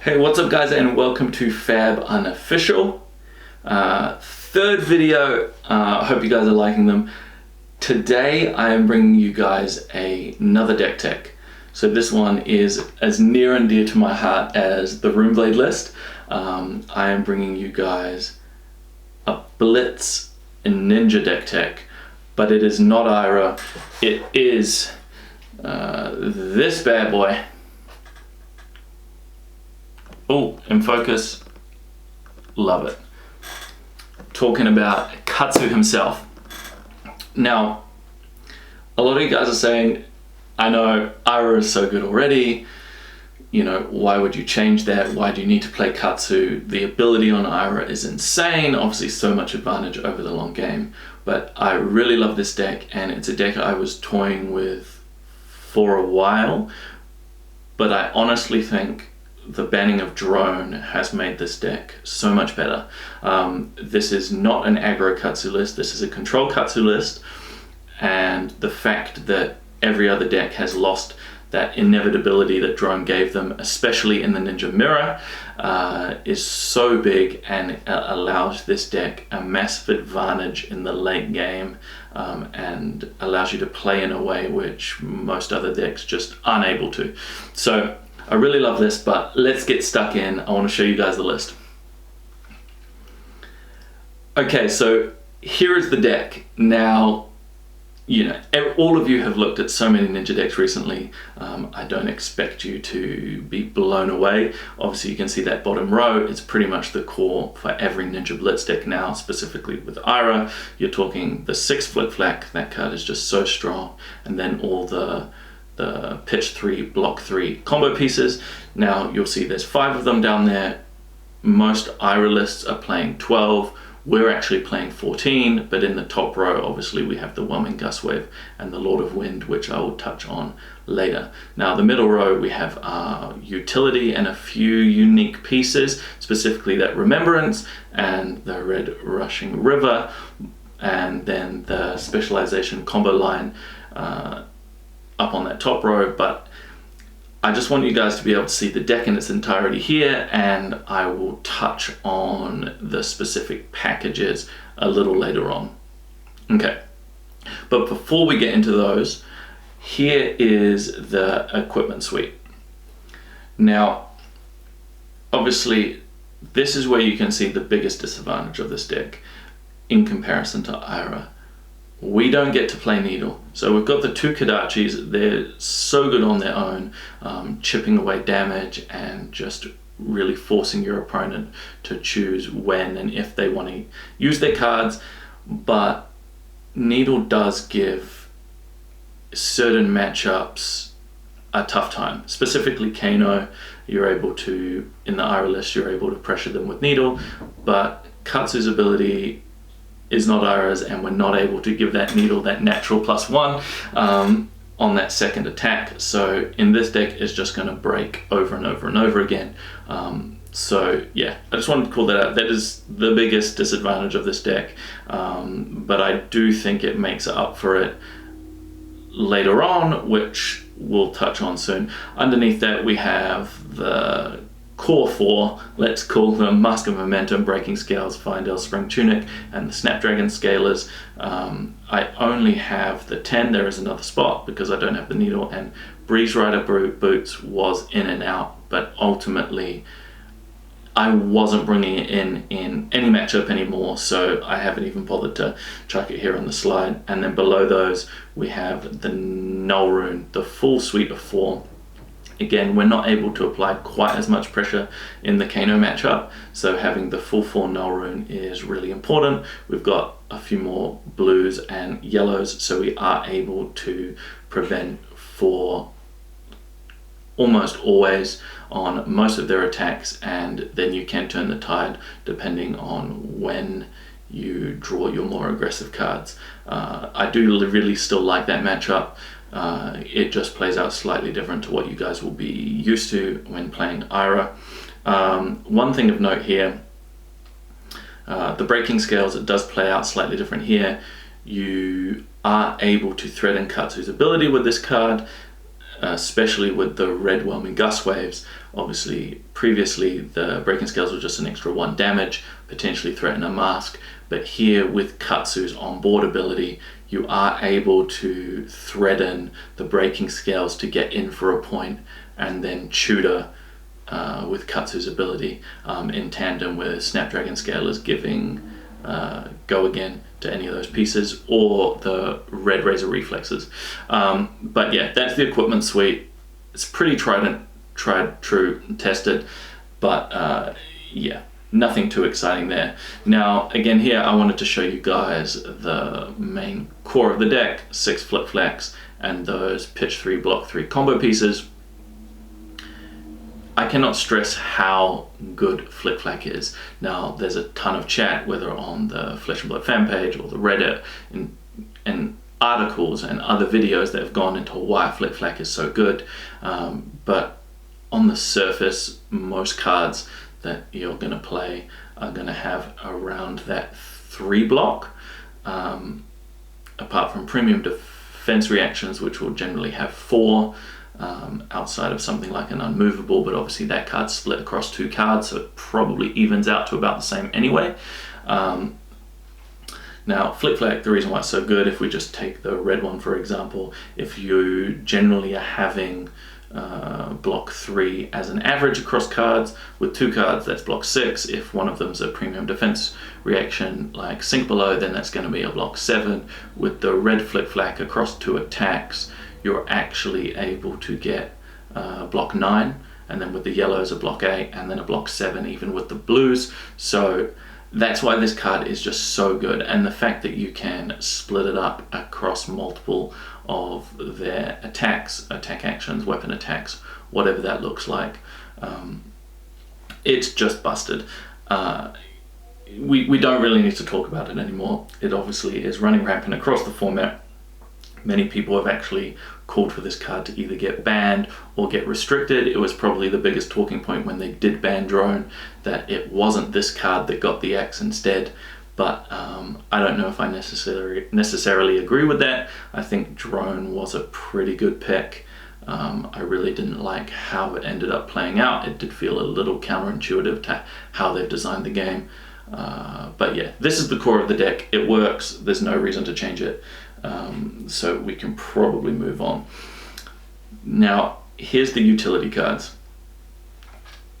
Hey, what's up guys, and welcome to Fab Unofficial. Third video, I hope you guys are liking them. Today I am bringing you guys another deck tech. So this one is as near and dear to my heart as the Runeblade list. I am bringing you guys a Blitz and Ninja deck tech, but it is not Ira, it is this bad boy. Oh, in focus, love it. Talking about Katsu himself. Now, a lot of you guys are saying, I know Ira is so good already, you know, why would you change that? Why do you need to play Katsu? The ability on Ira is insane, obviously so much advantage over the long game, but I really love this deck, and it's a deck I was toying with for a while, but I honestly think the banning of Drone has made this deck so much better. This is not an aggro Katsu list, this is a control Katsu list, and the fact that every other deck has lost that inevitability that Drone gave them, especially in the Ninja Mirror, is so big, and allows this deck a massive advantage in the late game, and allows you to play in a way which most other decks just aren't able to. So I really love this, but let's get stuck in. I want to show you guys the list. Okay, so here is the deck. Now, you know, all of you have looked at so many Ninja decks recently. I don't expect you to be blown away. Obviously, you can see that bottom row. It's pretty much the core for every Ninja Blitz deck now, specifically with Ira. You're talking the 6 Flic Flak. That card is just so strong. And then all the pitch 3, block 3 combo pieces. Now you'll see there's 5 of them down there. Most Ira lists are playing 12. We're actually playing 14, but in the top row, obviously we have the Whelming Gustwave and the Lord of Wind, which I will touch on later. Now the middle row, we have utility and a few unique pieces, specifically that Remembrance and the Red Rushing River, and then the specialization combo line up on that top row. But I just want you guys to be able to see the deck in its entirety here, and I will touch on the specific packages a little later on. Okay, but before we get into those, here is the equipment suite. Now, obviously, this is where you can see the biggest disadvantage of this deck in comparison to Ira. We don't get to play Needle. So we've got the 2 Kodachis. They're so good on their own, chipping away damage and just really forcing your opponent to choose when and if they want to use their cards. But Needle does give certain matchups a tough time. Specifically Kano, you're able to, in the Ira list, you're able to pressure them with Needle, but Katsu's ability is not Ira's, and we're not able to give that Needle that natural +1 on that second attack. So in this deck, it's just going to break over and over and over again. So yeah, I just wanted to call that out. That is the biggest disadvantage of this deck, but I do think it makes up for it later on, which we'll touch on soon. Underneath that, we have the core 4, let's call them Mask of Momentum, Breaking Scales, Fyendal, Spring Tunic, and the Snapdragon Scalers. I only have the 10, there is another spot because I don't have the Needle, and Breeze Rider Boots was in and out, but ultimately I wasn't bringing it in any matchup anymore, so I haven't even bothered to chuck it here on the slide. And then below those, we have the Nullrune, the full suite of 4. Again, we're not able to apply quite as much pressure in the Kano matchup, so having the full 4 Nullrune is really important. We've got a few more blues and yellows, so we are able to prevent for almost always on most of their attacks, and then you can turn the tide depending on when you draw your more aggressive cards. I do really still like that matchup. It just plays out slightly different to what you guys will be used to when playing Ira. One thing of note here, the Breaking Scales, it does play out slightly different here. You are able to threaten Katsu's ability with this card, especially with the red Whelming Gustwaves, Obviously, previously the Breaking Scales were just an extra 1 damage, potentially threaten a mask, but here with Katsu's onboard ability, you are able to threaten the Breaking Scales to get in for a point and then tutor with Katsu's ability in tandem with Snapdragon Scalers giving go again to any of those pieces, or the red Razor Reflexes. But yeah, that's the equipment suite. It's pretty tried, true, and tested, but yeah, nothing too exciting there. Now, again here, I wanted to show you guys the main core of the deck, 6 Flic Flaks, and those pitch 3, block 3 combo pieces. I cannot stress how good Flic Flak is. Now, there's a ton of chat, whether on the Flesh and Blood fan page or the Reddit, and articles and other videos that have gone into why Flic Flak is so good. But on the surface, most cards that you're going to play are going to have around that 3 block, apart from premium defense reactions, which will generally have 4. Outside of something like an unmovable, but obviously that card's split across 2 cards, so it probably evens out to about the same anyway. Now, Flic Flak, the reason why it's so good, if we just take the red one for example, if you generally are having block 3 as an average across cards, with 2 cards that's block 6. If one of them's a premium defense reaction like Sink Below, then that's going to be a block 7. With the red Flic Flak across 2 attacks, you're actually able to get block 9, and then with the yellows a block 8, and then a block 7 even with the blues. So that's why this card is just so good, and the fact that you can split it up across multiple of their attacks, attack actions, weapon attacks, whatever that looks like, it's just busted. We don't really need to talk about it anymore. It obviously is running rampant across the format. Many people have actually called for this card to either get banned or get restricted. It was probably the biggest talking point when they did ban Drone, that it wasn't this card that got the X instead. But I don't know if I necessarily agree with that. I think Drone was a pretty good pick. I really didn't like how it ended up playing out. It did feel a little counterintuitive to how they've designed the game. But yeah, this is the core of the deck. It works. There's no reason to change it. So we can probably move on. Now, here's the utility cards.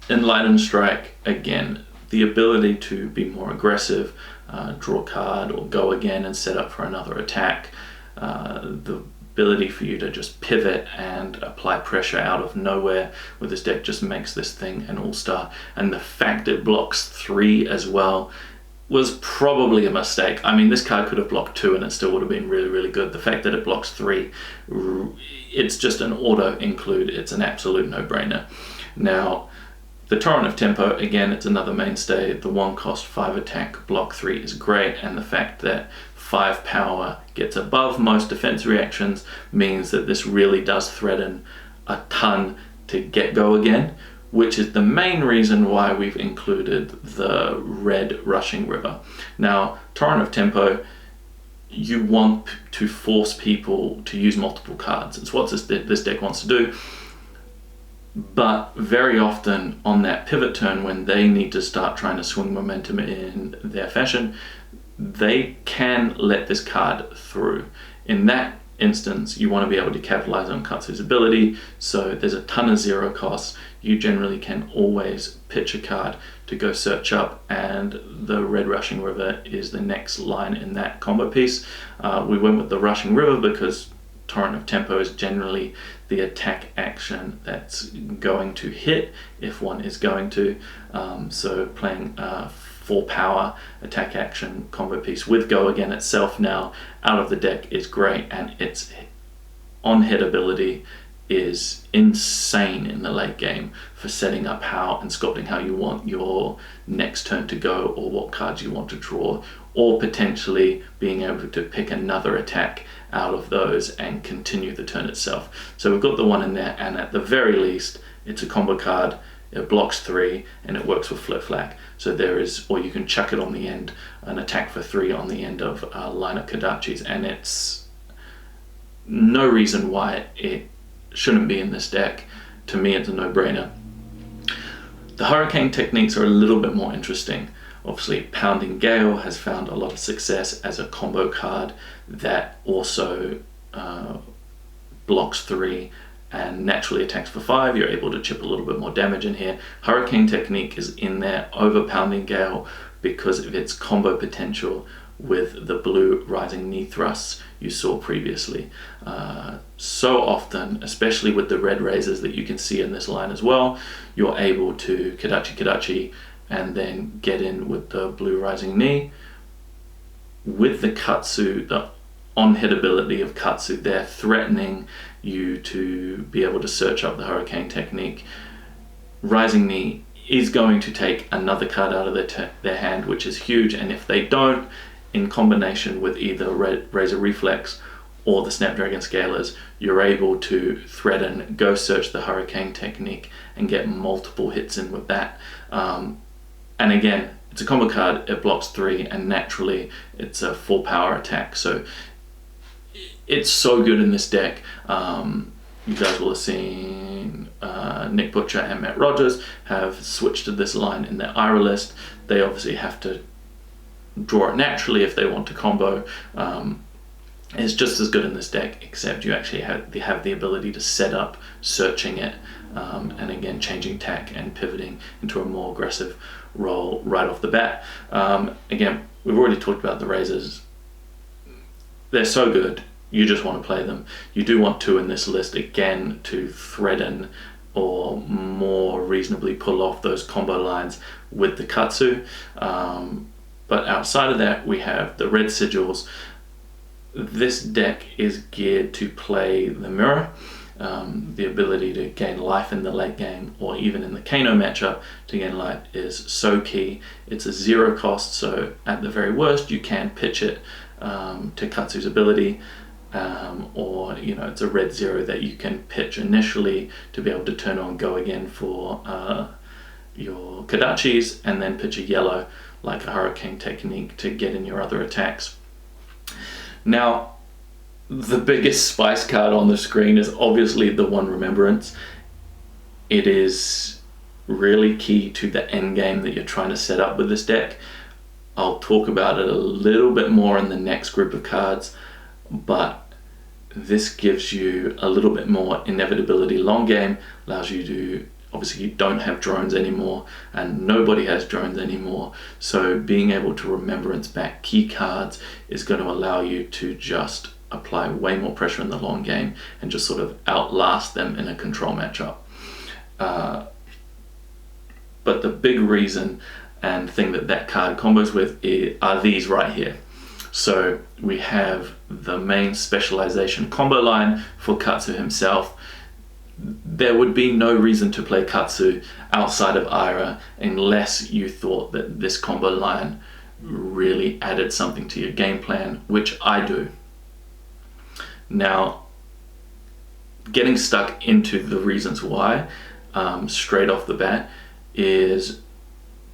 Enlightened Strike, again, the ability to be more aggressive, draw a card or go again and set up for another attack. The ability for you to just pivot and apply pressure out of nowhere with this deck just makes this thing an all-star. And the fact it blocks 3 as well was probably a mistake. I mean, this card could have blocked 2 and it still would have been really, really good. The fact that it blocks 3, it's just an auto include. It's an absolute no-brainer. Now, the Torrent of Tempo, again, it's another mainstay. The 1 cost 5 attack, block 3 is great, and the fact that 5 power gets above most defense reactions means that this really does threaten a ton to get go again, which is the main reason why we've included the red Rushing River. Now, Torrent of Tempo, you want to force people to use multiple cards. It's what this deck wants to do. But very often on that pivot turn, when they need to start trying to swing momentum in their fashion, they can let this card through. In that instance, you want to be able to capitalize on Katsu's ability, so there's a ton of 0 costs. You generally can always pitch a card to go search up, and the red Rushing River is the next line in that combo piece. We went with the Rushing River because Torrent of Tempo is generally the attack action that's going to hit if one is going to. So playing 4 power attack action combo piece with Go Again itself now out of the deck is great, and its on hit ability is insane in the late game for setting up how and sculpting how you want your next turn to go, or what cards you want to draw, or potentially being able to pick another attack out of those and continue the turn itself. So we've got the one in there, and at the very least it's a combo card. It blocks 3 and it works with Flic Flak. So there is, or you can chuck it on the end, an attack for 3 on the end of a line of Kodachis, and it's no reason why it shouldn't be in this deck. To me, it's a no-brainer. The Hurricane techniques are a little bit more interesting. Obviously, Pounding Gale has found a lot of success as a combo card that also blocks 3 and naturally attacks for 5. You're able to chip a little bit more damage in here. Hurricane technique is in there over Pounding Gale because of its combo potential with the blue rising knee thrusts you saw previously. So often, especially with the red razors that you can see in this line as well, you're able to Kodachi and then get in with the blue rising knee. With the Katsu, the on-hit ability of Katsu, they're threatening you to be able to search up the Hurricane technique. Rising knee is going to take another card out of their hand, which is huge, and if they don't, in combination with either Razor Reflex or the Snapdragon Scalers, you're able to threaten, go search the Hurricane technique and get multiple hits in with that. And again, it's a combo card, it blocks 3, and naturally it's a 4 power attack, so it's so good in this deck. You guys will have seen Nick Butcher and Matt Rogers have switched to this line in their IRA list. They obviously have to draw it naturally if they want to combo. It's just as good in this deck, except you actually have the ability to set up searching it, and again changing tack and pivoting into a more aggressive role right off the bat. Again, we've already talked about the razors. They're so good, you just want to play them. You do want 2 in this list, again, to threaten or more reasonably pull off those combo lines with the Katsu. But outside of that, we have the red sigils. This deck is geared to play the mirror, the ability to gain life in the late game or even in the Kano matchup to gain life is so key. It's a 0 cost, so at the very worst you can pitch it to Katsu's ability, or it's a red 0 that you can pitch initially to be able to turn on go again for your Kodachis, and then pitch a yellow like a Hurricane technique to get in your other attacks. Now, the biggest spice card on the screen is obviously the one Remembrance. It is really key to the end game that you're trying to set up with this deck. I'll talk about it a little bit more in the next group of cards, but this gives you a little bit more inevitability long game, allows you to, obviously you don't have drones anymore and nobody has drones anymore, so being able to Remembrance back key cards is going to allow you to just apply way more pressure in the long game and just sort of outlast them in a control matchup. But the big reason and thing that card combos with are these right here. So we have the main specialization combo line for Katsu himself. There would be no reason to play Katsu outside of Ira unless you thought that this combo line really added something to your game plan, which I do. Now, getting stuck into the reasons why, straight off the bat, is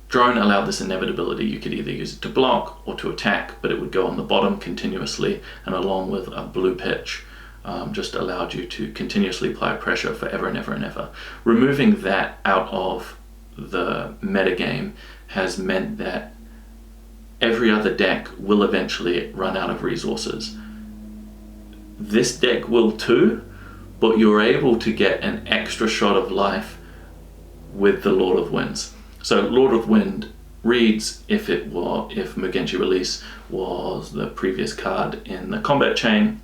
Drone allowed this inevitability. You could either use it to block or to attack, but it would go on the bottom continuously, and along with a blue pitch, just allowed you to continuously apply pressure forever and ever and ever. Removing that out of the metagame has meant that every other deck will eventually run out of resources. This deck will too, but you're able to get an extra shot of life with the Lord of Winds. So Lord of Wind reads if Mugenshi Release was the previous card in the combat chain,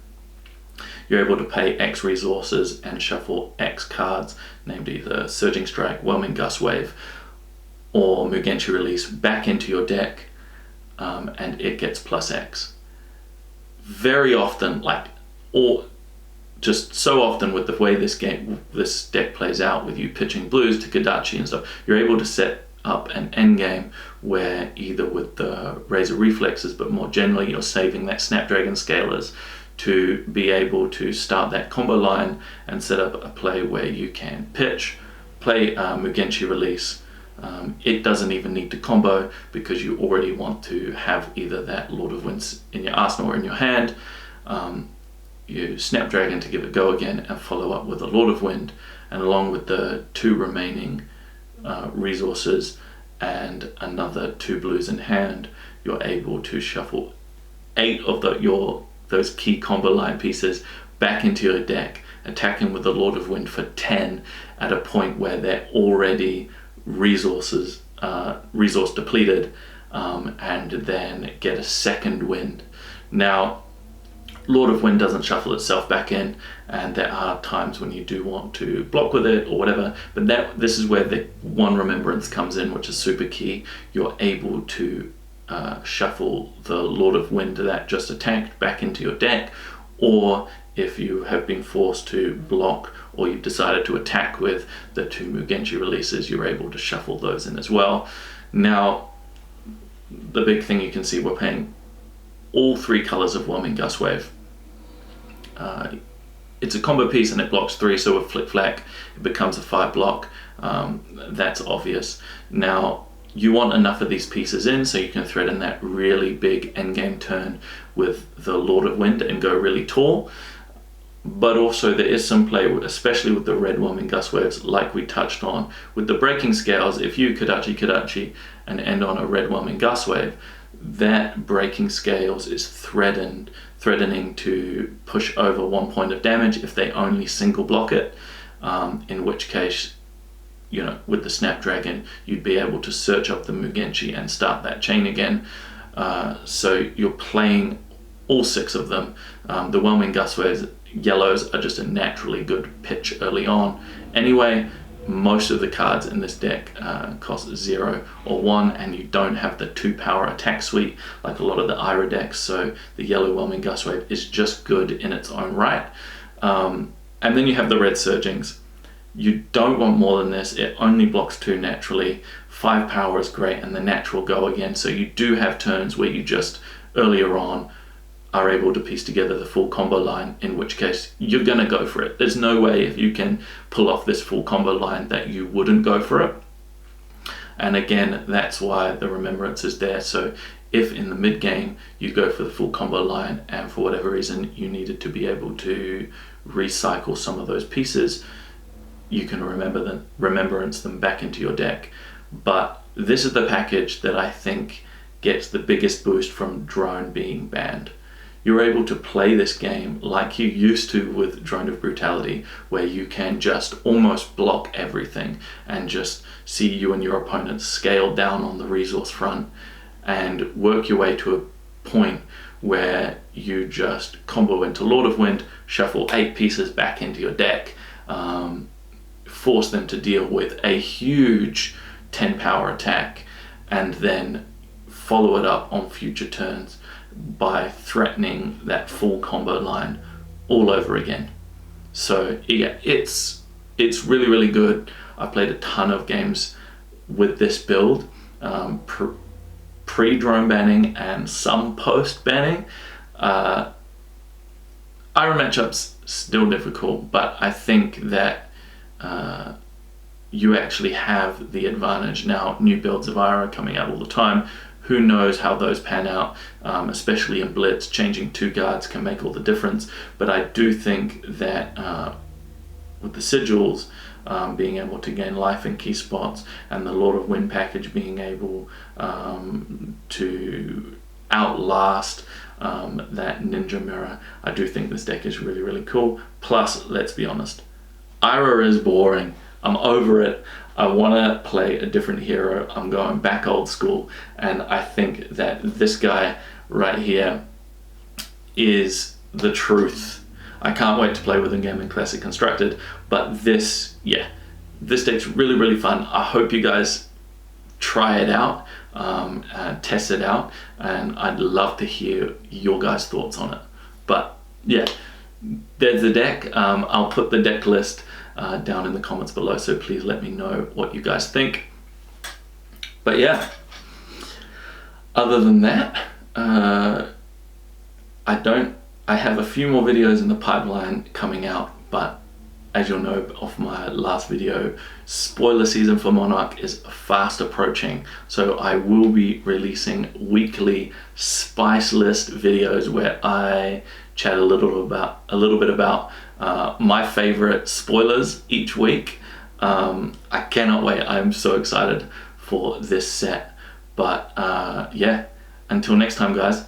you're able to pay X resources and shuffle X cards, named either Surging Strike, Whelming Gustwave, or Mugenshi Release back into your deck, and it gets plus X. Very often, or just so often with the way this deck plays out, with you pitching blues to Kodachi and stuff, you're able to set up an end game where either with the Razor Reflexes, but more generally you're saving that Snapdragon Scalers to be able to start that combo line and set up a play where you can pitch, play Mugenshi Release. It doesn't even need to combo because you already want to have either that Lord of Winds in your arsenal or in your hand. You Snapdragon to give it go again and follow up with a Lord of Wind, and along with the 2 remaining resources and another 2 blues in hand, you're able to shuffle 8 of those key combo line pieces back into your deck, attacking with the Lord of Wind for 10 at a point where they're already resource depleted, and then get a second wind. Now, Lord of Wind doesn't shuffle itself back in, and there are times when you do want to block with it or whatever, but this is where the 1 Remembrance comes in, which is super key. You're able to shuffle the Lord of Wind that just attacked back into your deck, or if you have been forced to block or you've decided to attack with the 2 Mugenshi releases, you're able to shuffle those in as well. Now, the big thing you can see, we're playing all 3 colors of Whelming Gustwave. It's a combo piece and it blocks 3, so with Flic Flak it becomes a 5 block. That's obvious. Now, you want enough of these pieces in so you can thread in that really big endgame turn with the Lord of Wind and go really tall. But also there is some play, especially with the red Whelming Gustwaves, like we touched on. With the breaking scales, if you Kodachi and end on a red Whelming Gustwave, that breaking scales is threatening to push over 1 point of damage if they only single block it, in which case, you know, with the Snapdragon, you'd be able to search up the Mugenshi and start that chain again. So you're playing all 6 of them. The Whelming Gustwaves, yellows, are just a naturally good pitch early on. Anyway, most of the cards in this deck cost 0 or 1, and you don't have the 2 power attack suite like a lot of the Ira decks, so the yellow Whelming Gustwave is just good in its own right. And then you have the red Surgings. You don't want more than this. It only blocks 2 naturally. 5 power is great, and the natural go again, so you do have turns where you just earlier on are able to piece together the full combo line, in which case you're gonna go for it. There's no way, if you can pull off this full combo line, that you wouldn't go for it. And again, that's why the Remembrance is there. So if in the mid game you go for the full combo line and for whatever reason you needed to be able to recycle some of those pieces, you can Remembrance them back into your deck. But this is the package that I think gets the biggest boost from Drone being banned. You're able to play this game like you used to with Drone of Brutality, where you can just almost block everything and just see you and your opponents scale down on the resource front and work your way to a point where you just combo into Lord of Wind, shuffle 8 pieces back into your deck, force them to deal with a huge 10 power attack, and then follow it up on future turns by threatening that full combo line all over again. So yeah, it's really good. I played a ton of games with this build, pre-drone banning and some post-banning. Iron matchups still difficult, but I think that you actually have the advantage now. New builds of Ira are coming out all the time. Who knows how those pan out, especially in Blitz. Changing 2 guards can make all the difference. But I do think that with the Sigils being able to gain life in key spots, and the Lord of Wind package being able to outlast that Ninja Mirror, I do think this deck is really cool. Plus, let's be honest, Ira is boring. I'm over it. I want to play a different hero. I'm going back old school, and I think that this guy right here is the truth. I can't wait to play with him again in Classic Constructed, but this deck's really fun. I hope you guys try it out, test it out, and I'd love to hear your guys' thoughts on it. But yeah, there's the deck. I'll put the deck list down in the comments below, so please let me know what you guys think. But yeah, other than that, I have a few more videos in the pipeline coming out, but as you'll know off my last video, spoiler season for Monarch is fast approaching, so I will be releasing weekly spice list videos where I chat a little bit about my favorite spoilers each week. I cannot wait. I'm so excited for this set. But yeah, until next time, guys,